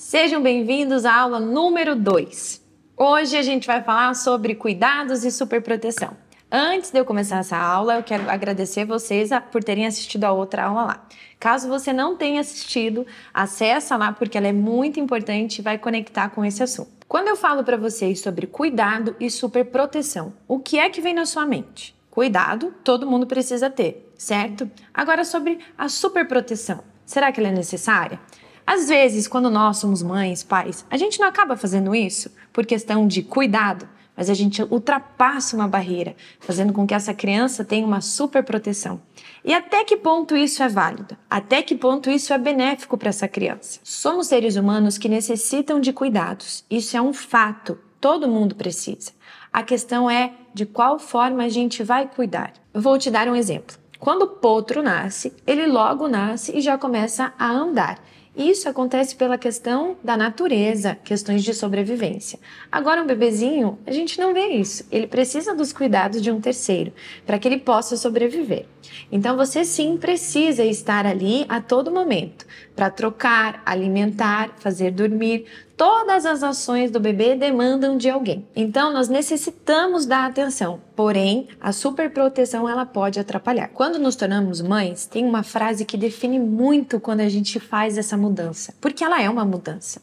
Sejam bem-vindos à aula número 2. Hoje a gente vai falar sobre cuidados e superproteção. Antes de eu começar essa aula, eu quero agradecer vocês por terem assistido a outra aula lá. Caso você não tenha assistido, acessa lá porque ela é muito importante e vai conectar com esse assunto. Quando eu falo para vocês sobre cuidado e superproteção, o que é que vem na sua mente? Cuidado, todo mundo precisa ter, certo? Agora sobre a superproteção, será que ela é necessária? Às vezes, quando nós somos mães, pais, a gente não acaba fazendo isso por questão de cuidado, mas a gente ultrapassa uma barreira, fazendo com que essa criança tenha uma superproteção. E até que ponto isso é válido? Até que ponto isso é benéfico para essa criança? Somos seres humanos que necessitam de cuidados. Isso é um fato. Todo mundo precisa. A questão é de qual forma a gente vai cuidar. Eu vou te dar um exemplo. Quando o potro nasce, ele logo nasce e já começa a andar. Isso acontece pela questão da natureza, questões de sobrevivência. Agora, um bebezinho, a gente não vê isso. Ele precisa dos cuidados de um terceiro para que ele possa sobreviver. Então, você sim precisa estar ali a todo momento para trocar, alimentar, fazer dormir. Todas as ações do bebê demandam de alguém. Então, nós necessitamos dar atenção. Porém, a superproteção ela pode atrapalhar. Quando nos tornamos mães, tem uma frase que define muito quando a gente faz essa mudança. Porque ela é uma mudança.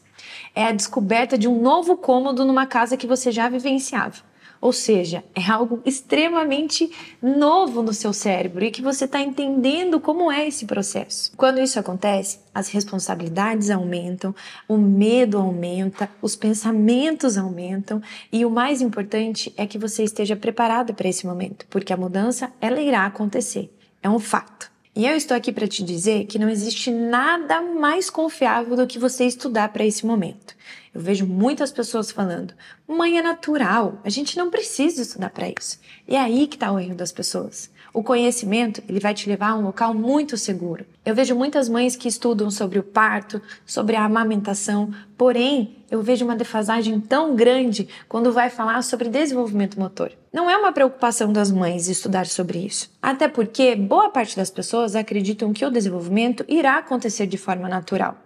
É a descoberta de um novo cômodo numa casa que você já vivenciava. Ou seja, é algo extremamente novo no seu cérebro e que você está entendendo como é esse processo. Quando isso acontece, as responsabilidades aumentam, o medo aumenta, os pensamentos aumentam e o mais importante é que você esteja preparado para esse momento, porque a mudança ela irá acontecer, é um fato. E eu estou aqui para te dizer que não existe nada mais confiável do que você estudar para esse momento. Eu vejo muitas pessoas falando, mãe é natural, a gente não precisa estudar para isso. E é aí que está o erro das pessoas. O conhecimento, ele vai te levar a um local muito seguro. Eu vejo muitas mães que estudam sobre o parto, sobre a amamentação, porém, eu vejo uma defasagem tão grande quando vai falar sobre desenvolvimento motor. Não é uma preocupação das mães estudar sobre isso. Até porque boa parte das pessoas acreditam que o desenvolvimento irá acontecer de forma natural.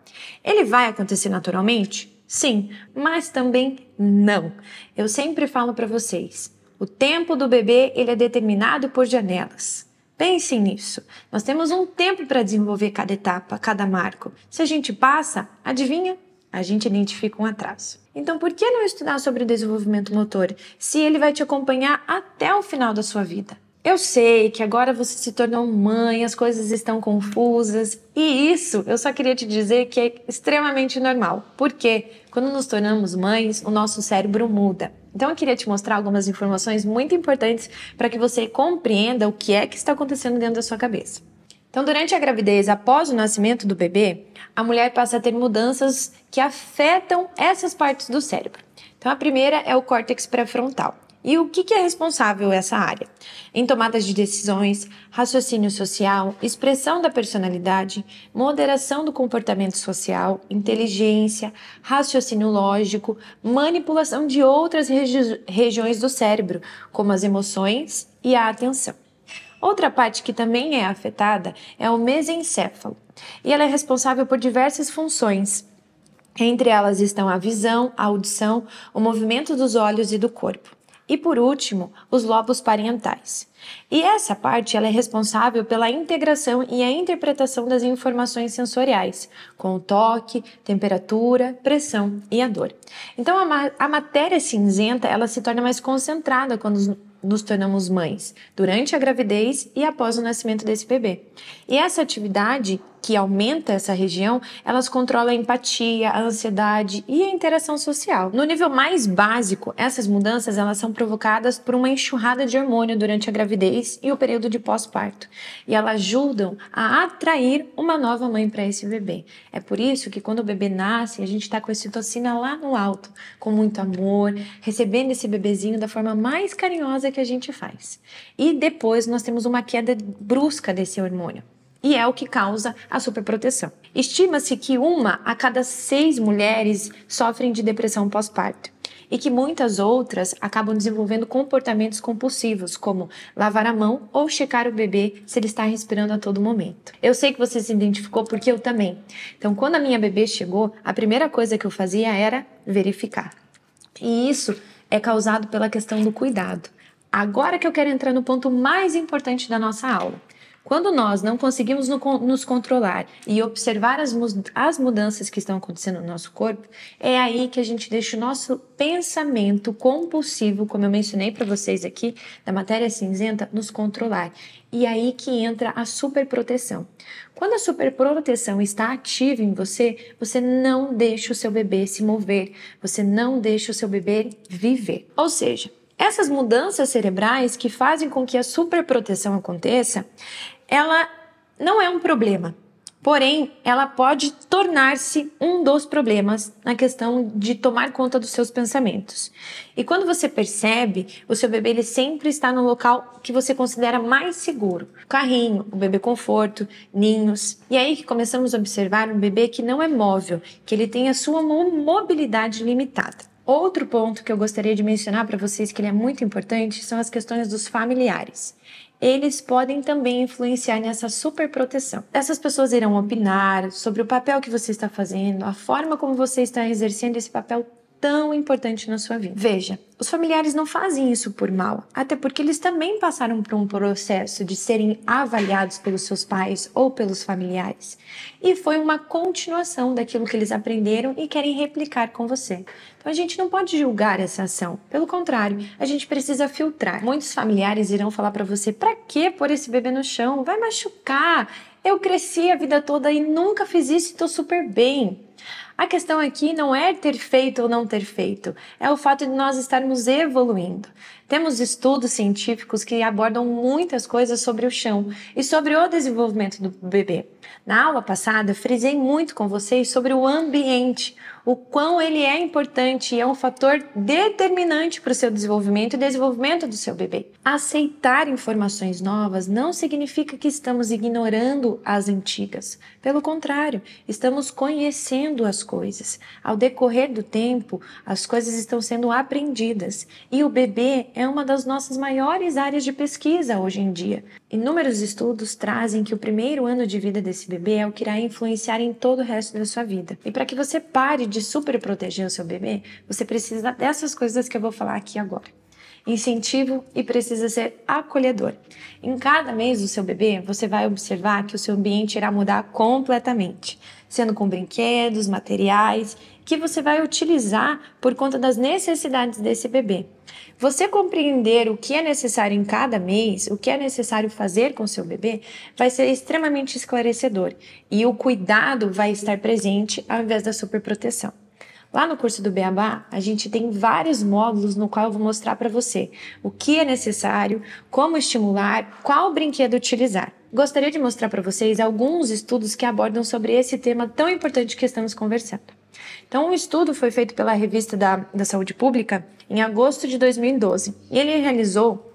Ele vai acontecer naturalmente? Sim, mas também não. Eu sempre falo para vocês, o tempo do bebê ele é determinado por janelas. Pensem nisso. Nós temos um tempo para desenvolver cada etapa, cada marco. Se a gente passa, adivinha? A gente identifica um atraso. Então, por que não estudar sobre o desenvolvimento motor se ele vai te acompanhar até o final da sua vida? Eu sei que agora você se tornou mãe, as coisas estão confusas e isso eu só queria te dizer que é extremamente normal. Porque quando nos tornamos mães, o nosso cérebro muda. Então eu queria te mostrar algumas informações muito importantes para que você compreenda o que é que está acontecendo dentro da sua cabeça. Então, durante a gravidez, após o nascimento do bebê, a mulher passa a ter mudanças que afetam essas partes do cérebro. Então, a primeira é o córtex pré-frontal. E o que é responsável essa área? Em tomadas de decisões, raciocínio social, expressão da personalidade, moderação do comportamento social, inteligência, raciocínio lógico, manipulação de outras regiões do cérebro, como as emoções e a atenção. Outra parte que também é afetada é o mesencéfalo, e ela é responsável por diversas funções. Entre elas estão a visão, a audição, o movimento dos olhos e do corpo. E por último, os lobos parietais. E essa parte ela é responsável pela integração e a interpretação das informações sensoriais, com o toque, temperatura, pressão e a dor. Então a matéria cinzenta ela se torna mais concentrada quando nos tornamos mães, durante a gravidez e após o nascimento desse bebê. E essa atividade que aumenta essa região, elas controlam a empatia, a ansiedade e a interação social. No nível mais básico, essas mudanças elas são provocadas por uma enxurrada de hormônio durante a gravidez e o período de pós-parto. E elas ajudam a atrair uma nova mãe para esse bebê. É por isso que quando o bebê nasce, a gente está com a ocitocina lá no alto, com muito amor, recebendo esse bebezinho da forma mais carinhosa que a gente faz. E depois nós temos uma queda brusca desse hormônio. E é o que causa a superproteção. Estima-se que 1 a cada 6 mulheres sofrem de depressão pós-parto. e que muitas outras acabam desenvolvendo comportamentos compulsivos, como lavar a mão ou checar o bebê se ele está respirando a todo momento. Eu sei que você se identificou porque eu também. Então, quando a minha bebê chegou, a primeira coisa que eu fazia era verificar. E isso é causado pela questão do cuidado. Agora que eu quero entrar no ponto mais importante da nossa aula. Quando nós não conseguimos nos controlar e observar as mudanças que estão acontecendo no nosso corpo, é aí que a gente deixa o nosso pensamento compulsivo, como eu mencionei para vocês aqui, da matéria cinzenta, nos controlar. E aí que entra a superproteção. Quando a superproteção está ativa em você, você não deixa o seu bebê se mover, você não deixa o seu bebê viver. Ou seja, essas mudanças cerebrais que fazem com que a superproteção aconteça, ela não é um problema, porém, ela pode tornar-se um dos problemas na questão de tomar conta dos seus pensamentos. E quando você percebe, o seu bebê ele sempre está no local que você considera mais seguro. Carrinho, o bebê conforto, ninhos. E aí que começamos a observar um bebê que não é móvel, que ele tem a sua mobilidade limitada. Outro ponto que eu gostaria de mencionar para vocês, que ele é muito importante, são as questões dos familiares. Eles podem também influenciar nessa superproteção. Essas pessoas irão opinar sobre o papel que você está fazendo, a forma como você está exercendo esse papel tão importante na sua vida. Veja, os familiares não fazem isso por mal, até porque eles também passaram por um processo de serem avaliados pelos seus pais ou pelos familiares. E foi uma continuação daquilo que eles aprenderam e querem replicar com você. Então a gente não pode julgar essa ação. Pelo contrário, a gente precisa filtrar. Muitos familiares irão falar para você: "Para que pôr esse bebê no chão? Vai machucar. Eu cresci a vida toda e nunca fiz isso e estou super bem." A questão aqui não é ter feito ou não ter feito, é o fato de nós estarmos evoluindo. Temos estudos científicos que abordam muitas coisas sobre o chão e sobre o desenvolvimento do bebê. Na aula passada, frisei muito com vocês sobre o ambiente, o quão ele é importante e é um fator determinante para o seu desenvolvimento e desenvolvimento do seu bebê. Aceitar informações novas não significa que estamos ignorando as antigas. Pelo contrário, estamos conhecendo as coisas. Ao decorrer do tempo, as coisas estão sendo aprendidas e o bebê é uma das nossas maiores áreas de pesquisa hoje em dia. Inúmeros estudos trazem que o primeiro ano de vida desse bebê é o que irá influenciar em todo o resto da sua vida. E para que você pare de super proteger o seu bebê, você precisa dessas coisas que eu vou falar aqui agora. Incentivo e precisa ser acolhedor. Em cada mês do seu bebê, você vai observar que o seu ambiente irá mudar completamente, sendo com brinquedos, materiais, que você vai utilizar por conta das necessidades desse bebê. Você compreender o que é necessário em cada mês, o que é necessário fazer com o seu bebê, vai ser extremamente esclarecedor e o cuidado vai estar presente ao invés da superproteção. Lá no curso do Beabá, a gente tem vários módulos no qual eu vou mostrar para você o que é necessário, como estimular, qual brinquedo utilizar. Gostaria de mostrar para vocês alguns estudos que abordam sobre esse tema tão importante que estamos conversando. Então, um estudo foi feito pela Revista da Saúde Pública em agosto de 2012 e ele realizou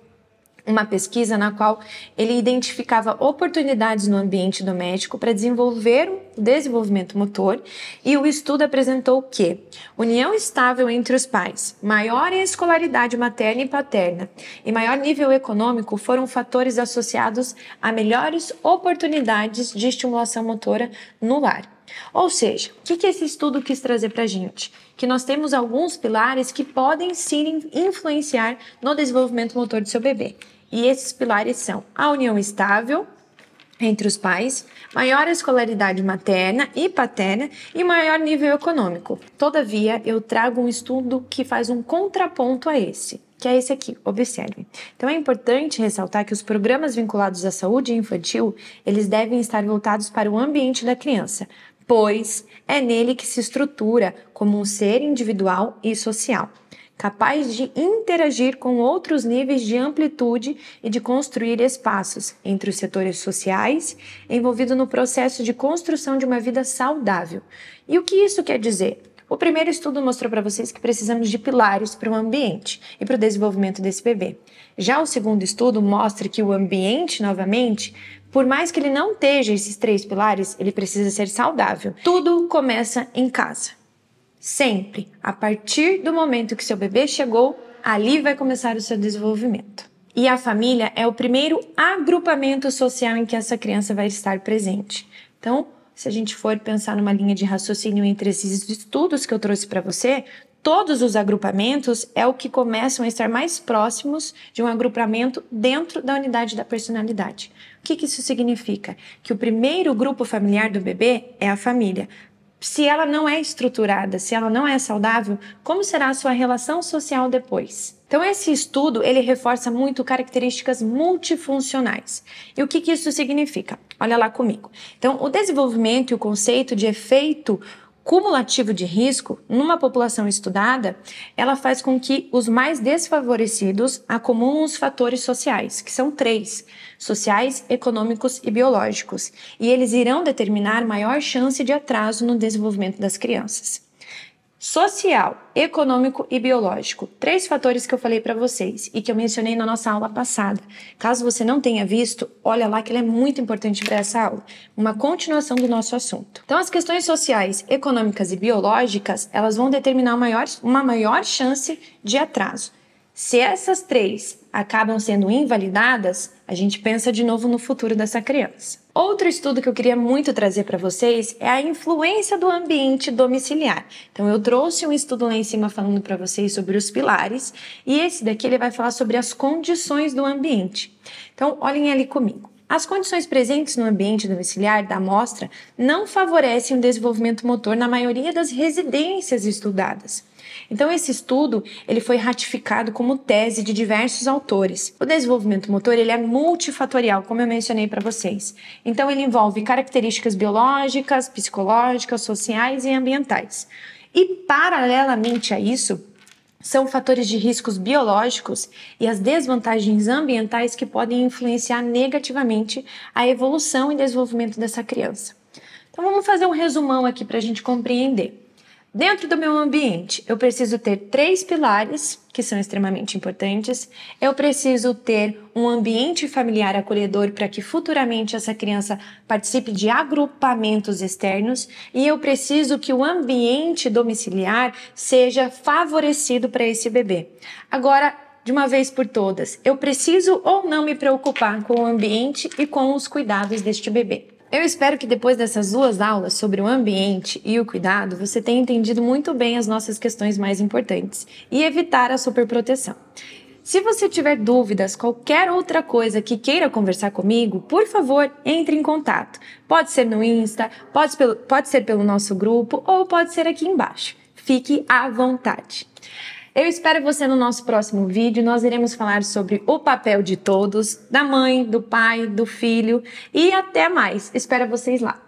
uma pesquisa na qual ele identificava oportunidades no ambiente doméstico para desenvolver o desenvolvimento motor e o estudo apresentou que união estável entre os pais, maior escolaridade materna e paterna e maior nível econômico foram fatores associados a melhores oportunidades de estimulação motora no lar. Ou seja, o que esse estudo quis trazer para a gente? Que nós temos alguns pilares que podem sim influenciar no desenvolvimento motor do seu bebê. E esses pilares são a união estável entre os pais, maior escolaridade materna e paterna e maior nível econômico. Todavia, eu trago um estudo que faz um contraponto a esse, que é esse aqui, observe. Então é importante ressaltar que os programas vinculados à saúde infantil, eles devem estar voltados para o ambiente da criança, pois é nele que se estrutura como um ser individual e social, capaz de interagir com outros níveis de amplitude e de construir espaços entre os setores sociais, envolvido no processo de construção de uma vida saudável. E o que isso quer dizer? O primeiro estudo mostrou para vocês que precisamos de pilares para o ambiente e para o desenvolvimento desse bebê. Já o segundo estudo mostra que o ambiente, novamente, por mais que ele não esteja esses 3 pilares, ele precisa ser saudável. Tudo começa em casa. Sempre, a partir do momento que seu bebê chegou, ali vai começar o seu desenvolvimento. E a família é o primeiro agrupamento social em que essa criança vai estar presente. Então, se a gente for pensar numa linha de raciocínio entre esses estudos que eu trouxe para você, todos os agrupamentos é o que começam a estar mais próximos de um agrupamento dentro da unidade da personalidade. O que isso significa? Que o primeiro grupo familiar do bebê é a família. Se ela não é estruturada, se ela não é saudável, como será a sua relação social depois? Então, esse estudo, ele reforça muito características multifuncionais. E o que isso significa? Olha lá comigo. Então, o desenvolvimento e o conceito de efeito cumulativo de risco, numa população estudada, ela faz com que os mais desfavorecidos acumulem os fatores sociais, que são 3, sociais, econômicos e biológicos, e eles irão determinar maior chance de atraso no desenvolvimento das crianças. Social, econômico e biológico. 3 fatores que eu falei para vocês e que eu mencionei na nossa aula passada. Caso você não tenha visto, olha lá que ele é muito importante para essa aula. Uma continuação do nosso assunto. Então, as questões sociais, econômicas e biológicas, elas vão determinar uma maior chance de atraso. Se essas 3 acabam sendo invalidadas, a gente pensa de novo no futuro dessa criança. Outro estudo que eu queria muito trazer para vocês é a influência do ambiente domiciliar. Então, eu trouxe um estudo lá em cima falando para vocês sobre os pilares, e esse daqui ele vai falar sobre as condições do ambiente. Então, olhem ali comigo. As condições presentes no ambiente domiciliar da amostra não favorecem o desenvolvimento motor na maioria das residências estudadas. Então, esse estudo ele foi ratificado como tese de diversos autores. O desenvolvimento motor ele é multifatorial, como eu mencionei para vocês. Então, ele envolve características biológicas, psicológicas, sociais e ambientais. E, paralelamente a isso, são fatores de riscos biológicos e as desvantagens ambientais que podem influenciar negativamente a evolução e desenvolvimento dessa criança. Então, vamos fazer um resumão aqui para a gente compreender. Dentro do meu ambiente, eu preciso ter 3 pilares, que são extremamente importantes. Eu preciso ter um ambiente familiar acolhedor para que futuramente essa criança participe de agrupamentos externos. E eu preciso que o ambiente domiciliar seja favorecido para esse bebê. Agora, de uma vez por todas, eu preciso ou não me preocupar com o ambiente e com os cuidados deste bebê? Eu espero que depois dessas 2 aulas sobre o ambiente e o cuidado, você tenha entendido muito bem as nossas questões mais importantes e evitar a superproteção. Se você tiver dúvidas, qualquer outra coisa que queira conversar comigo, por favor, entre em contato. Pode ser no Insta, pode ser pelo nosso grupo ou pode ser aqui embaixo. Fique à vontade. Eu espero você no nosso próximo vídeo. Nós iremos falar sobre o papel de todos, da mãe, do pai, do filho e até mais. Espero vocês lá.